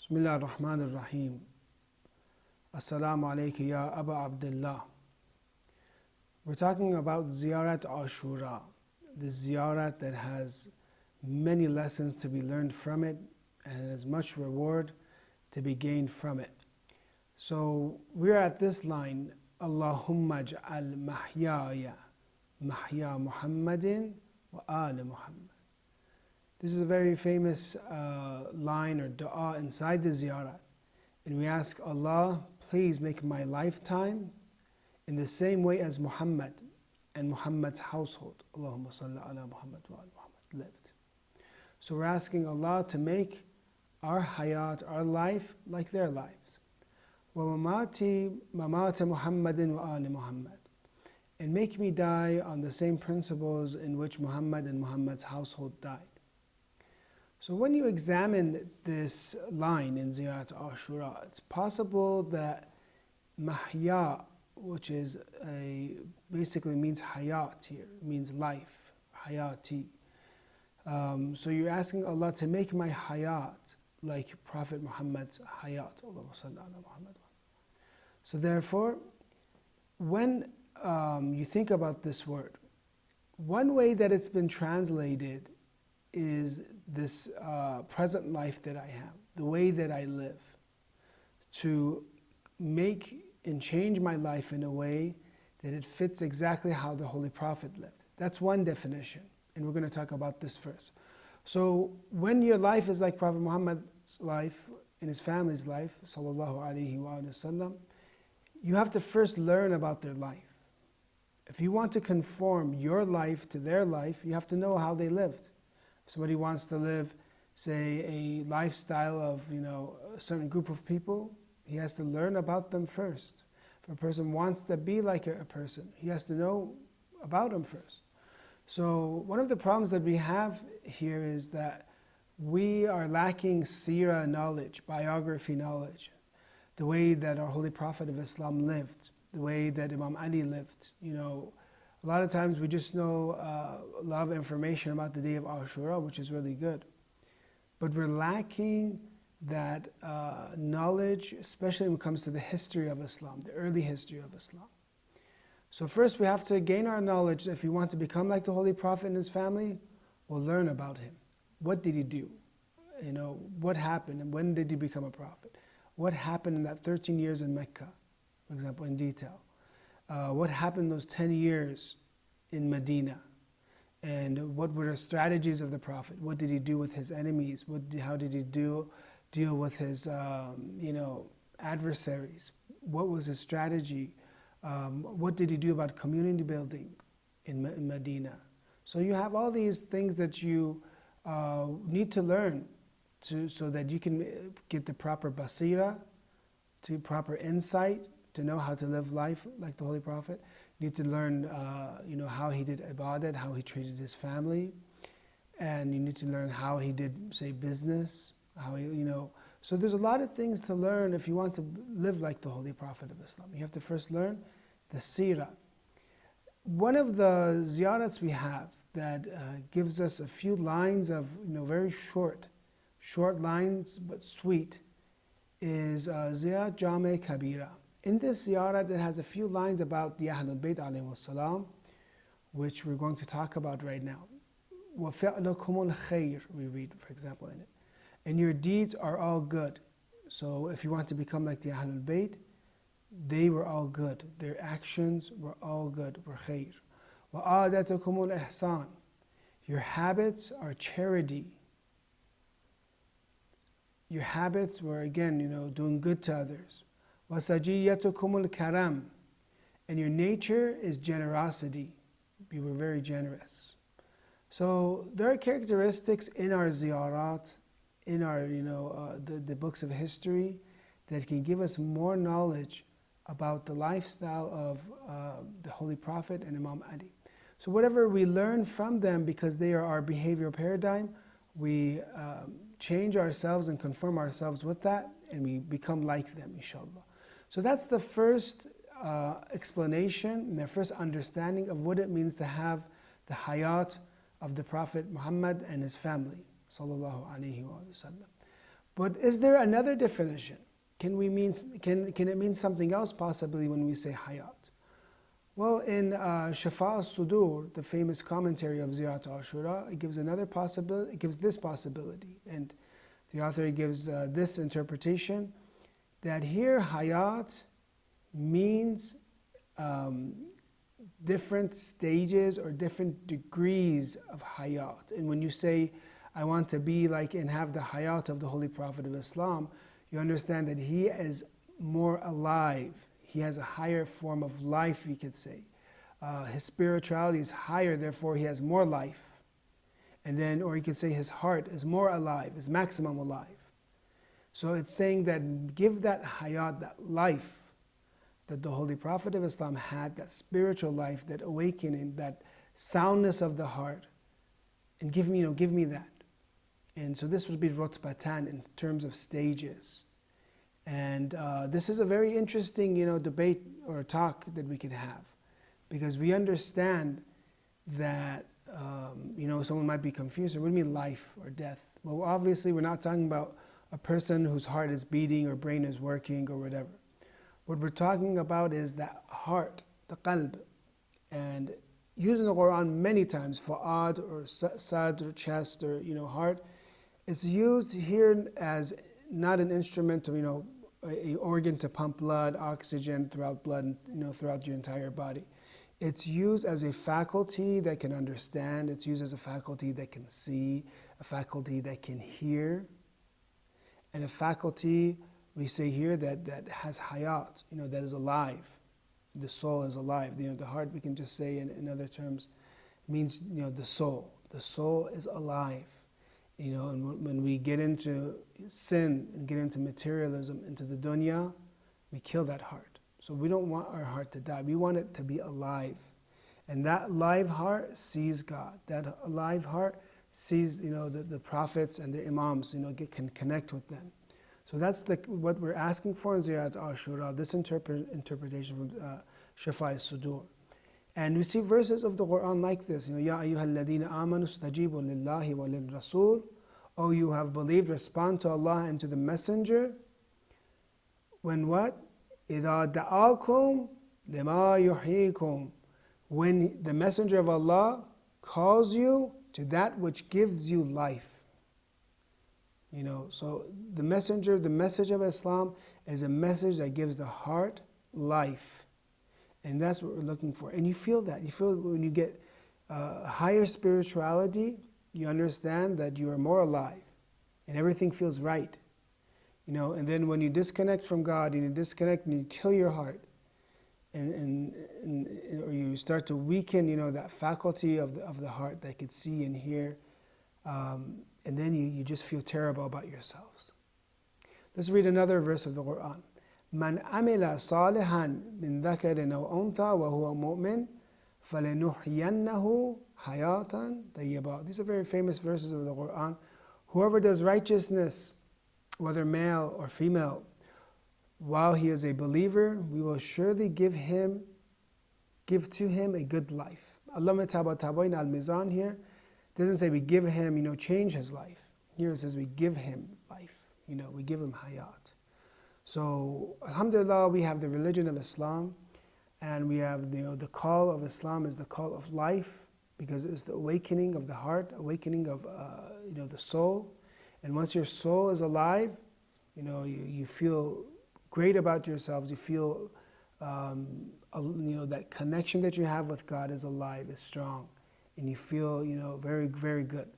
Bismillah ar-Rahman ar-Rahim. Assalamu alayka ya Aba Abdullah. We're talking about Ziyarat Ashura, the ziyarat that has many lessons to be learned from it and as much reward to be gained from it. So we're at this line, Allahumma ja'al mahyaya mahya Muhammadin wa al Muhammad. This is a very famous line or dua inside the ziyarat. And we ask Allah, please make my lifetime in the same way as Muhammad and Muhammad's household, Allahumma salli ala Muhammad wa ala Muhammad, lived. So we're asking Allah to make our hayat, our life, like their lives. Wa mamati mamata Muhammadin wa ala Muhammad. And make me die on the same principles in which Muhammad and Muhammad's household died. So when you examine this line in Ziyarat Ashura, it's possible that mahya, which is basically means hayat here, means life, hayati. So you're asking Allah to make my hayat like Prophet Muhammad's hayat. So therefore, when you think about this word, one way that it's been translated is this present life that I have, the way that I live, to make and change my life in a way that it fits exactly how the Holy Prophet lived. That's one definition, and we're going to talk about this first. So when your life is like Prophet Muhammad's life and his family's life, sallallahu alaihi wasallam, you have to first learn about their life. If you want to conform your life to their life, you have to know how they lived. If somebody wants to live, say, a lifestyle of a certain group of people, he has to learn about them first. If a person wants to be like a person, he has to know about them first. So one of the problems that we have here is that we are lacking seerah knowledge, biography knowledge, the way that our Holy Prophet of Islam lived, the way that Imam Ali lived. A lot of times we just know a lot of information about the day of Ashura, which is really good. But we're lacking that knowledge, especially when it comes to the history of Islam, the early history of Islam. So first we have to gain our knowledge. If we want to become like the Holy Prophet and his family, we'll learn about him. What did he do? What happened and when did he become a prophet? What happened in that 13 years in Mecca, for example, in detail? What happened those 10 years in Medina? And what were the strategies of the Prophet? What did he do with his enemies? How did he deal with his adversaries? What was his strategy? What did he do about community building in Medina? So you have all these things that you need to learn so that you can get the proper basira, to proper insight, to know how to live life like the Holy Prophet. You need to learn how he did ibadat, how he treated his family, and you need to learn how he did, say, business, so there's a lot of things to learn if you want to live like the Holy Prophet of Islam. You have to first learn the seerah. One of the ziyarats we have that gives us a few lines of very short lines but sweet is Ziyarat Jame Kabira. In this ziyarat, it has a few lines about the Ahlul Bayt alayhi salam, which we're going to talk about right now. وَفِعْلُكُمُ الْخَيْرِ, we read, for example, in it. And your deeds are all good. So if you want to become like the Ahlul Bayt, they were all good. Their actions were all good, were khair. وَعَادَتُكُمُ الْإِحْسَانِ. Your habits are charity. Your habits were, again, doing good to others. وَسَجِيَّتُكُمُ الْكَرَمِ. And your nature is generosity. You were very generous. So there are characteristics in our ziyarat, in our the books of history, that can give us more knowledge about the lifestyle of the Holy Prophet and Imam Ali. So whatever we learn from them, because they are our behavioral paradigm, we change ourselves and conform ourselves with that, and we become like them, inshallah. So that's the first explanation and the first understanding of what it means to have the hayat of the Prophet Muhammad and his family, sallallahu alaihi wasallam. But is there another definition? Can it mean something else possibly when we say hayat? Well, in Shafa al-Sudur, the famous commentary of Ziyarat al-Ashura, it gives another possibility. It gives this possibility, and the author gives this interpretation that here hayat means different stages or different degrees of hayat. And when you say, I want to be like and have the hayat of the Holy Prophet of Islam, you understand that he is more alive. He has a higher form of life, we could say. His spirituality is higher, therefore he has more life. And then, or you could say his heart is more alive, is maximum alive. So it's saying that give that hayat, that life that the Holy Prophet of Islam had, that spiritual life, that awakening, that soundness of the heart, and give me that. And so this would be rotbatan in terms of stages. And this is a very interesting, debate or talk that we could have, because we understand that, someone might be confused. What do you mean life or death? Well, obviously we're not talking about a person whose heart is beating or brain is working or whatever. What we're talking about is that heart, the qalb, and used in the Quran many times, fu'ad or sad or chest or heart. It's used here as not an instrument of an organ to pump blood, oxygen throughout blood, throughout your entire body. It's used as a faculty that can understand. It's used as a faculty that can see, a faculty that can hear, and a faculty we say here that has hayat, that is alive. The soul is alive. The heart, we can just say in other terms, means the soul. The soul is alive. And when we get into sin and get into materialism, into the dunya, we kill that heart. So we don't want our heart to die. We want it to be alive. And that live heart sees God. That alive heart sees, the prophets and the imams, can connect with them. So that's what we're asking for in Ziyarat al-Ashura, this interpretation from Shafa al-Sudur. And we see verses of the Quran like this, Ya ayyuhal ladina amanu stajibu lillahi wa lil rasul. Oh, you have believed, respond to Allah and to the Messenger. When what? إِذَا دَعَاكُمْ لِمَا يُحْيِيكُمْ. When the Messenger of Allah calls you to that which gives you life. So the message of Islam is a message that gives the heart life. And that's what we're looking for. And you feel that. You feel when you get higher spirituality, you understand that you are more alive. And everything feels right. And then when you disconnect from God, and you disconnect and you kill your heart, or you start to weaken, that faculty of the heart that could see and hear, and then you just feel terrible about yourselves. Let's read another verse of the Quran. من عمل صالحا من ذكر أو أنثى وهو مؤمن فلنحيينه حياة طيبة. These are very famous verses of the Quran. Whoever does righteousness, whether male or female, while he is a believer, we will surely give to him a good life. Allah Tabain al-Mizan here doesn't say we give him, change his life. Here it says we give him life. We give him hayat. So, alhamdulillah, we have the religion of Islam, and we have the call of Islam is the call of life, because it's the awakening of the heart, awakening of the soul. And once your soul is alive, you feel great about yourselves. You feel that connection that you have with God is alive, is strong, and you feel very, very good.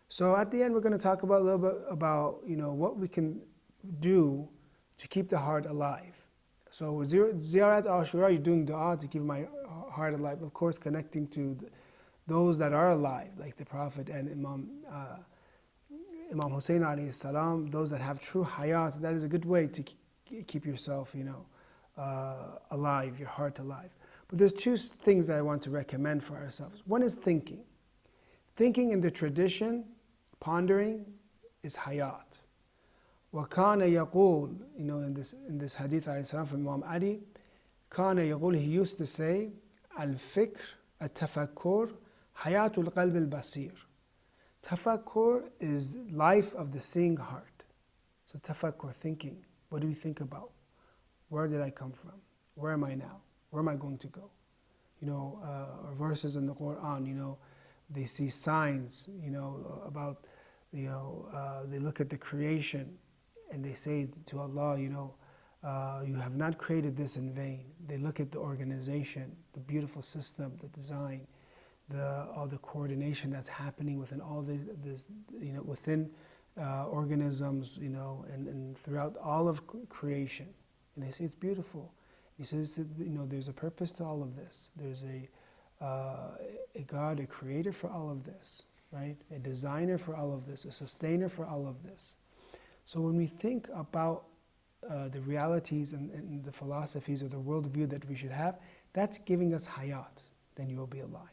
So at the end, we're going to talk about a little bit about what we can do to keep the heart alive. So Ziyarat al-Ashura, you're doing dua to keep my heart alive. Of course, connecting to those that are alive, like the Prophet and Imam Hussein alayhi salam, those that have true hayat. That is a good way to keep yourself, alive, your heart alive. But there's two things I want to recommend for ourselves. One is thinking. Thinking in the tradition, pondering, is hayat. وَكَانَ يَقُولُ in this hadith from Imam Ali, كَانَ يَقُولُ, he used to say, الفكر التفكر حياة القلب البصير. Tafakkur is life of the seeing heart. So tafakkur, thinking. What do we think about? Where did I come from? Where am I now? Where am I going to go? Or verses in the Quran, they see signs, about, they look at the creation and they say to Allah, you have not created this in vain. They look at the organization, the beautiful system, the design, all the coordination that's happening within all this, within organisms, and throughout all of creation. And they say it's beautiful. He says that, there's a purpose to all of this. There's a God, a creator for all of this, right? A designer for all of this, a sustainer for all of this. So when we think about the realities and the philosophies or the worldview that we should have, that's giving us hayat, then you will be alive.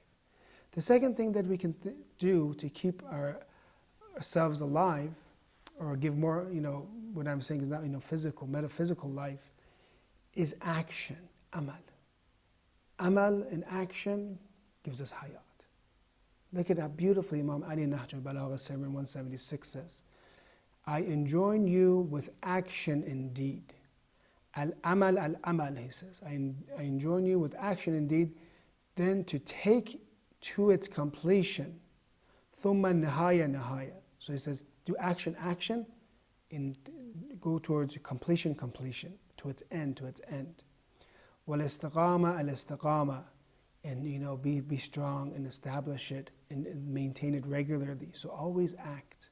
The second thing that we can do to keep ourselves alive, or give more, what I'm saying is not physical, metaphysical life, is action, amal. Amal in action gives us hayat. Look at how beautifully Imam Ali Nahj al-Balagha 176 says, I enjoin you with action indeed. Al-amal al-amal, he says. I enjoin you with action indeed, then to take to its completion. Thumma nihaya nihaya. So he says, do action, and go towards completion, to its end. Wal istiqama al istiqama, and be strong and establish it and maintain it regularly. So always act,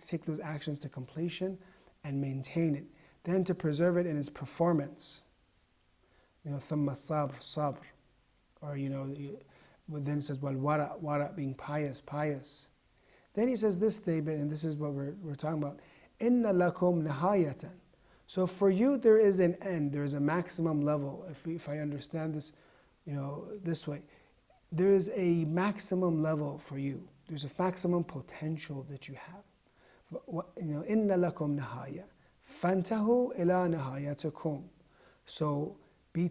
take those actions to completion and maintain it. Then to preserve it in its performance. Thumma sabr, or then it says wara, being pious. Then he says this statement, and this is what we're talking about. Inna lakum nihayatan. So for you there is an end, there is a maximum level. If I understand this, this way, there is a maximum level for you. There's a maximum potential that you have. Inna lakum nihaya, fantahu ila nihayatakum. So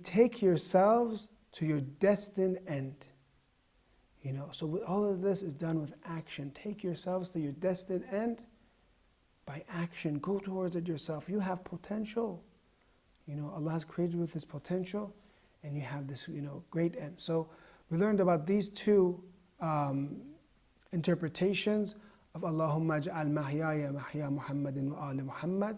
take yourselves to your destined end. So all of this is done with action. Take yourselves to your destined end by action. Go towards it yourself. You have potential. Allah has created you with this potential, and you have this, great end. So we learned about these two interpretations of Allahumma ja'al mahyaya mahya Muhammadin wa ali Muhammad.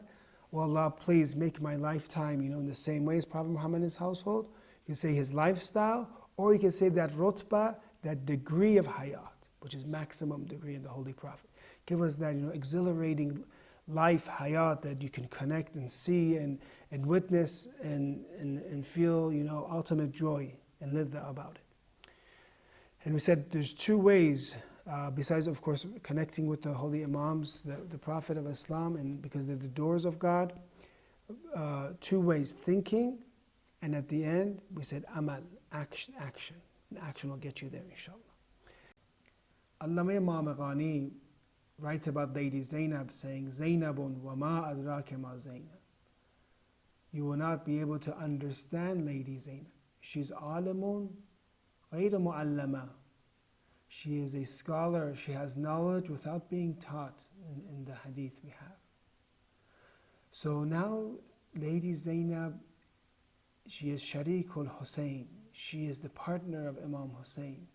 Oh Allah, please make my lifetime, in the same way as Prophet Muhammad and his household. You can say his lifestyle, or you can say that rutbah, that degree of hayat, which is maximum degree in the Holy Prophet. Give us that, exhilarating life, hayat, that you can connect and see and witness and feel, ultimate joy and live about it. And we said there's two ways, besides, of course, connecting with the holy Imams, the Prophet of Islam, and because they're the doors of God. Two ways: thinking, and at the end we said amal, action. And action will get you there, inshallah. Allama Imam Ghani writes about Lady Zainab, saying, Zainabun wa ma adraka ma Zainab. You will not be able to understand Lady Zainab. She's alimun ghayra mu'allama. She is a scholar, she has knowledge without being taught in the hadith we have. So now Lady Zainab, she is Sharikul Hussein. She is the partner of Imam Hussein,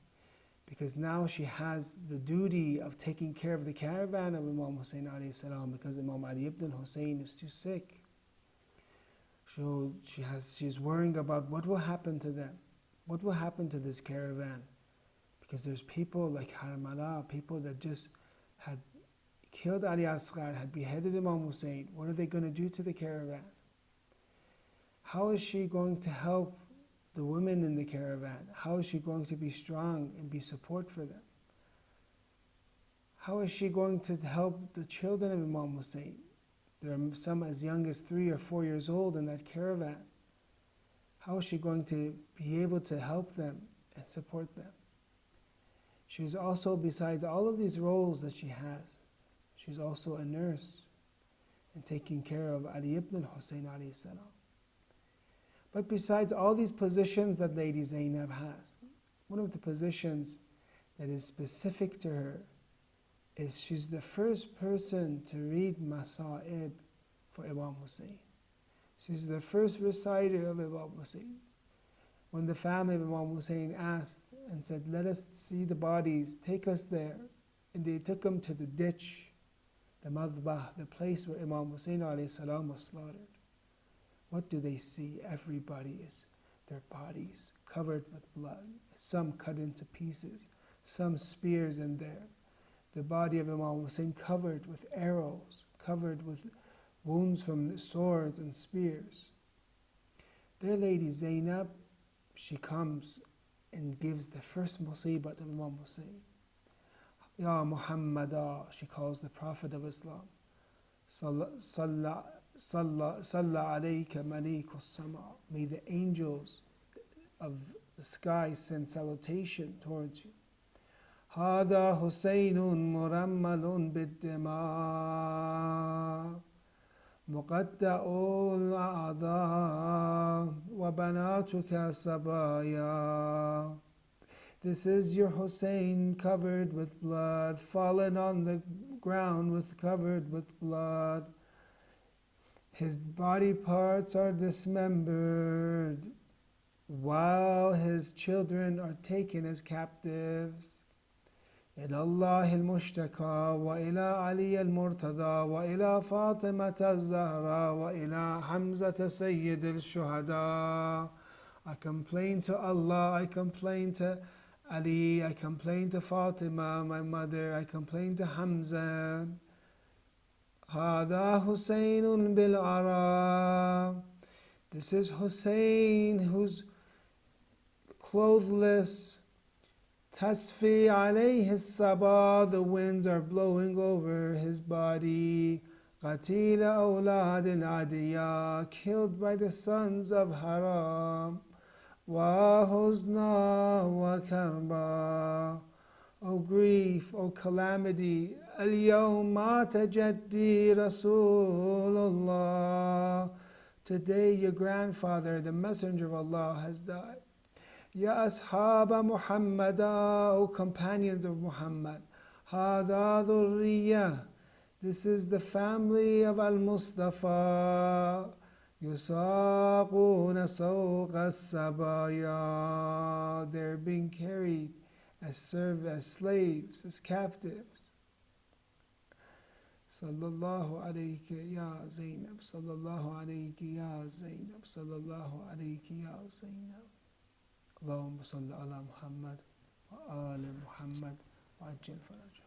because now she has the duty of taking care of the caravan of Imam Hussein alayhi salam, because Imam Ali ibn Hussein is too sick. So she's worrying about what will happen to them, what will happen to this caravan, because there's people like Harmala, people that just had killed Ali Asghar, had beheaded Imam Hussein. What are they going to do to the caravan? How is she going to help the women in the caravan? How is she going to be strong and be support for them? How is she going to help the children of Imam Hussein? There are some as young as 3 or 4 years old in that caravan. How is she going to be able to help them and support them? She is also, besides all of these roles that she has, she's also a nurse and taking care of Ali ibn Hussein alayhi salam. But besides all these positions that Lady Zainab has, one of the positions that is specific to her is she's the first person to read Masa'ib for Imam Hussein. She's the first reciter of Imam Hussein. When the family of Imam Hussein asked and said, let us see the bodies, take us there. And they took him to the ditch, the madbah, the place where Imam Hussein alayhi salam was slaughtered. What do they see? Everybody is, their bodies covered with blood, some cut into pieces, some spears in there. The body of Imam Hussein covered with arrows, covered with wounds from swords and spears. Their lady Zainab, she comes and gives the first musibah to Imam Hussein. Ya Muhammadah, she calls the Prophet of Islam. Salla alayka maliku sama. May the angels of the sky send salutation towards you. Hada Husaynun murammalun bid-dima. مقطع الأعضاء وبناتك سبايا. This is your Hussein covered with blood, fallen on the ground covered with blood. His body parts are dismembered, while his children are taken as captives. إلى الله المشتكى وإلى علي المرتضى وإلى فاطمة الزهراء وإلى حمزة سيد الشهداء. I complain to Allah, I complain to Ali, I complain to Fatima, my mother, I complain to Hamza. هذا حسين بالعرى. This is Hussein who's clothless. Tasfi alayhi sabah, the winds are blowing over his body. Qatila awlad al-adiya, killed by the sons of Haram. Wa huzna wa karba, O grief, O calamity. Al-yawm mata jaddi Rasulullah. Today your grandfather, the Messenger of Allah, has died. Ya ashaba Muhammada, O companions of Muhammad. Hada dhurriya, this is the family of Al-Mustafa. Yusaquna sawqa sabaya, they're being carried as slaves, as captives. Sallallahu alayka ya Zainab, sallallahu alayki ya Zainab, sallallahu alayki ya Zainab. اللهم صل على محمد وآل محمد وعجل فرجه.